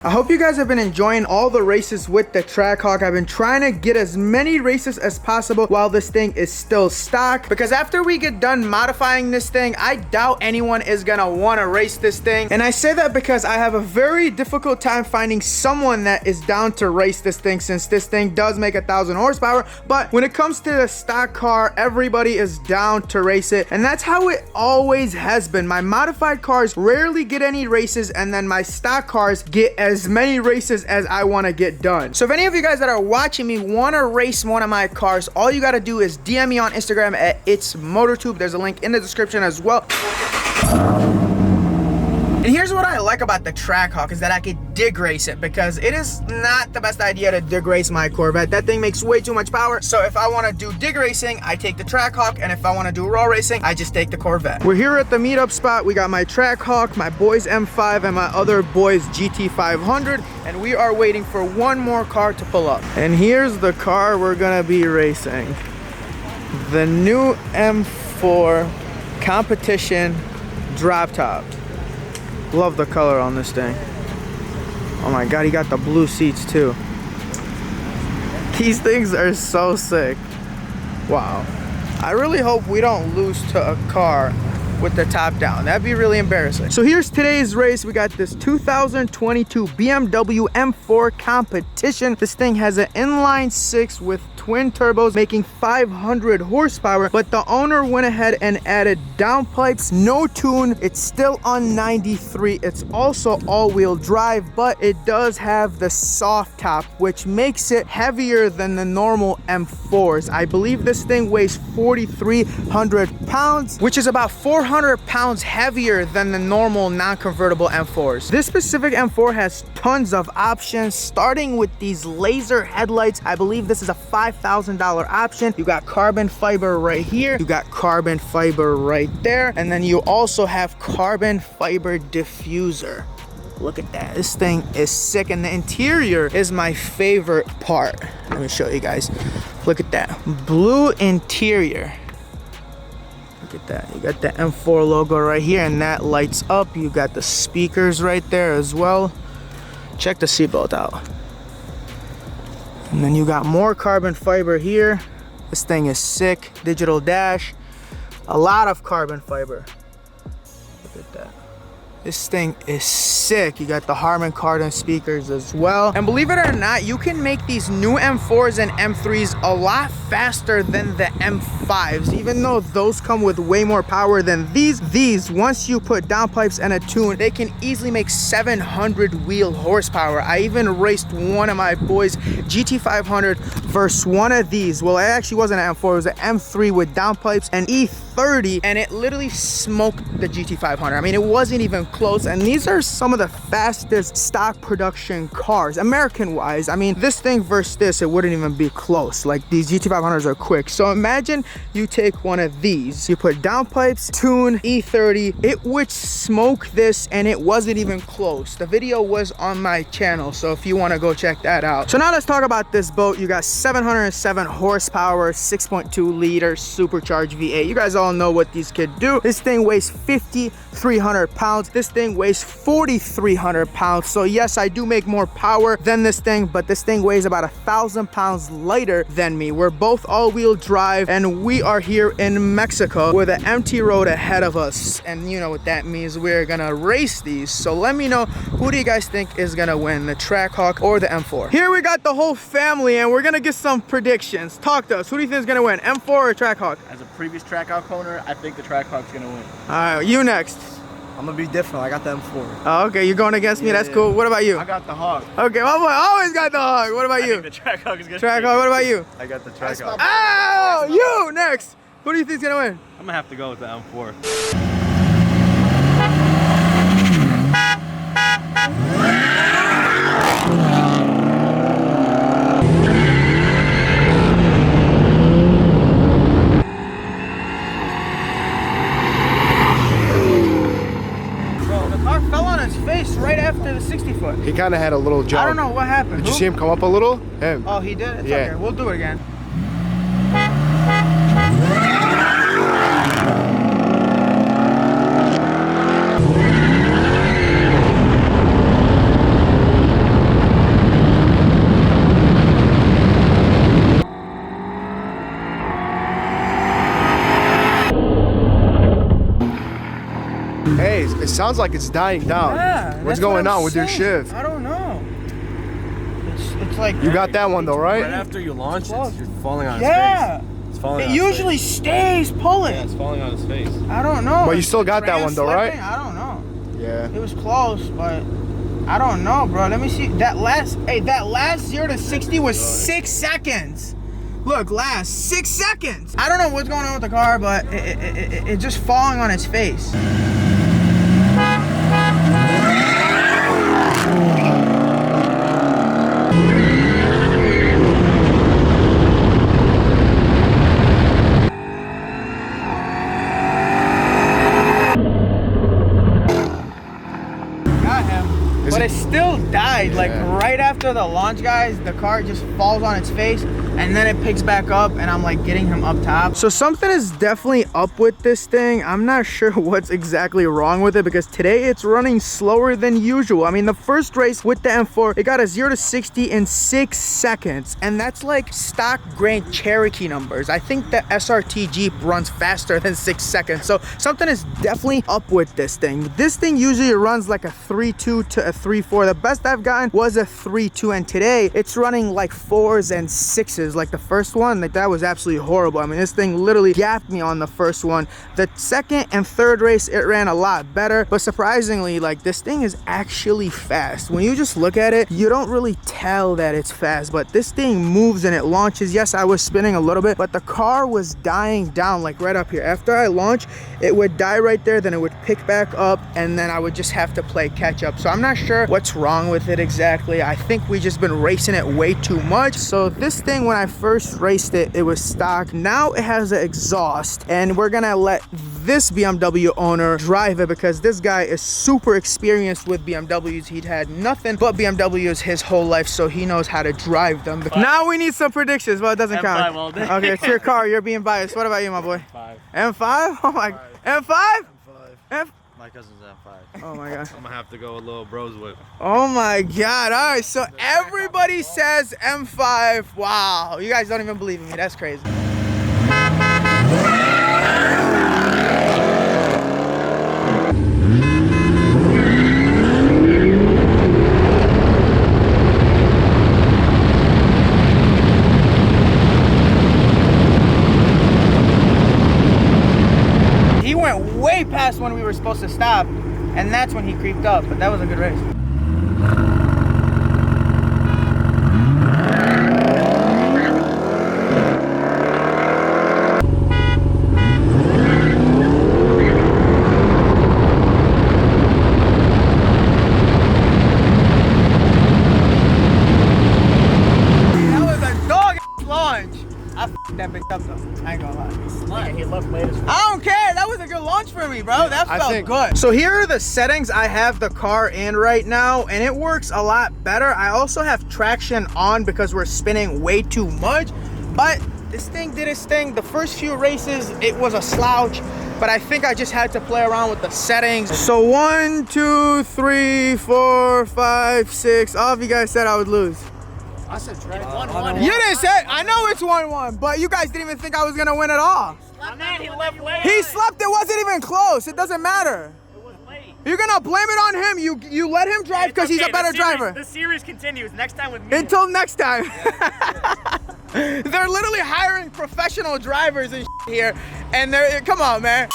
I hope you guys have been enjoying all the races with the Trackhawk. I've been trying to get as many races as possible while this thing is still stock, because after we get done modifying this thing, I doubt anyone is gonna want to race this thing. And I say that because I have a very difficult time finding someone that is down to race this thing, since this thing does make 1,000 horsepower. But when it comes to the stock car, everybody is down to race it, and that's how it always has been. My modified cars rarely get any races, and then my stock cars get as many races as I want to get done. So if any of you guys that are watching me want to race one of my cars, all you got to do is DM me on Instagram at It's MotorTube. There's a link in the description as well. And here's what I like about the Trackhawk, is that I could dig race it, because it is not the best idea to dig race my Corvette. That thing makes way too much power. So if I want to do dig racing, I take the Trackhawk, and if I want to do raw racing, I just take the Corvette. We're here at the meetup spot. We got my Trackhawk, my boy's M5, and my other boy's GT500, and we are waiting for one more car to pull up. And here's the car we're gonna be racing. The new M4 Competition drop top. Love the color on this thing. Oh my god, he got the blue seats too. These things are so sick. Wow. I really hope we don't lose to a car with the top down. That'd be really embarrassing. So here's today's race. We got this 2022 BMW M4 Competition. This thing has an inline 6 with twin turbos, making 500 horsepower, but the owner went ahead and added downpipes, no tune. It's still on 93. It's also all-wheel drive, but it does have the soft top, which makes it heavier than the normal M4s. I believe this thing weighs 4,300 pounds, which is about 400 pounds heavier than the normal non-convertible M4s. This specific M4 has tons of options, starting with these laser headlights. I believe this is a $5,000 option. You got carbon fiber right here, you got carbon fiber right there, and then you also have carbon fiber diffuser. Look at that. This thing is sick, and the interior is my favorite part. Let me show you guys. Look at that blue interior. Look at that. You got the M4 logo right here, and that lights up. You got the speakers right there as well. Check the seatbelt out. And then you got more carbon fiber here. This thing is sick. Digital dash. A lot of carbon fiber. Look at that. This thing is sick. You got the Harman Kardon speakers as well. And believe it or not, you can make these new M4s and M3s a lot faster than the M5s, even though those come with way more power than these. These, once you put downpipes and a tune, they can easily make 700 wheel horsepower. I even raced one of my boys' GT500 versus one of these. Well, it actually wasn't an M4, it was an M3 with downpipes and E30, and it literally smoked the GT500. I mean, it wasn't even close. And these are some of the fastest stock production cars, American wise. I mean, this thing versus this, it wouldn't even be close. Like, these GT500s are quick. So imagine you take one of these, you put downpipes, tune, E30, it would smoke this, and it wasn't even close. The video was on my channel, so if you want to go check that out. So now let's talk about this boat. You got 707 horsepower, 6.2 liter supercharged V8. You guys all know what these could do. This thing weighs 5,300 pounds. This thing weighs 4,300 pounds. So yes, I do make more power than this thing, but this thing weighs about 1,000 pounds lighter than me. We're both all-wheel drive, and we are here in Mexico with an empty road ahead of us. And you know what that means. We're gonna race these. So let me know, who do you guys think is gonna win, the Trackhawk or the M4? Here we got the whole family, and we're gonna get some predictions. Talk to us. Who do you think is gonna win, M4 or Trackhawk? As a previous Trackhawk owner, I think the Trackhawk's gonna win. All right, you next. I'm gonna be different. I got the M4. Oh, okay, you're going against me. Yeah, That's cool. What about you? I got the Hawk. Okay, my boy always got the Hawk. What about you? I think the Trackhawk is gonna Trackhawk, what about you? I got the Trackhawk. Oh, you next. Who do you think's gonna win? I'm gonna have to go with the M4. Right after the 60 foot. He kind of had a little jump. I don't know what happened. Did you see him come up a little? Him. Oh, he did? It's yeah. Okay, we'll do it again. sounds like it's dying down. Yeah, What's that's going what I'm on with your saying. shift? I don't know. It's like You got that one though, Right right? after you launch it, you're falling on his yeah. face. It's falling It on his usually face. stays pulling. Yeah, it's falling on his face. I don't know. But you still got that one though, right? I don't know. Yeah. It was close, but I don't know, bro. Let me see. That last 0 to 60 was 6 seconds. Look, last 6 seconds. I don't know what's going on with the car, but it's just falling on its face. But it still died, like right after the launch, guys. The car just falls on its face and then it picks back up and I'm like getting him up top. So something is definitely up with this thing. I'm not sure what's exactly wrong with it because today it's running slower than usual. I mean, the first race with the M4, it got a 0 to 60 in 6 seconds, and that's like stock Grand Cherokee numbers. I think the SRT Jeep runs faster than 6 seconds. So something is definitely up with this thing. This thing usually runs like a 3.2 to a 3.4. The best I've gotten was a 3.2, and today it's running like 4s and 6s. Like the first one, like that was absolutely horrible. I mean, this thing literally gapped me on the first one. The second and third race, it ran a lot better, but surprisingly, like this thing is actually fast. When you just look at it, you don't really tell that it's fast, but this thing moves and it launches. Yes, I was spinning a little bit, but the car was dying down like right up here. After I launch, it would die right there, then it would pick back up, and then I would just have to play catch up. So I'm not sure what's wrong with it exactly. I think we just been racing it way too much. So this thing, when I first raced it, it was stock. Now it has an exhaust, and we're gonna let this BMW owner drive it because this guy is super experienced with BMWs. He'd had nothing but BMWs his whole life, so he knows how to drive them. Now we need some predictions. Well, it doesn't count. M5 all day. Okay, it's your car. You're being biased. What about you, my boy? M5? Oh my. M5? My cousin's M5. Oh my god. I'm gonna have to go with little bros whip. Oh my god. All right, so everybody says M5. Wow, you guys don't even believe in me. That's crazy. He went way past when we were supposed to stop, and that's when he creeped up, but that was a good race. That was a dog-ass launch. I f***ed that bitch up though. I ain't gonna lie. He left late as I don't care. That was a good launch for me, bro. That felt good. So here are the settings I have the car in right now, and it works a lot better. I also have traction on because we're spinning way too much, but this thing did its thing. The first few races, it was a slouch, but I think I just had to play around with the settings. So 1, 2, 3, 4, 5, 6. All of you guys said I would lose. I said drag 1-1. You didn't say, I know it's 1-1, but you guys didn't even think I was gonna win at all. My man, he left late. He slept, it wasn't even close. It doesn't matter. It was late. You're gonna blame it on him. You let him drive because he's a better driver. The series continues. Next time with me. Until next time. They're literally hiring professional drivers and here, and they're, come on, man.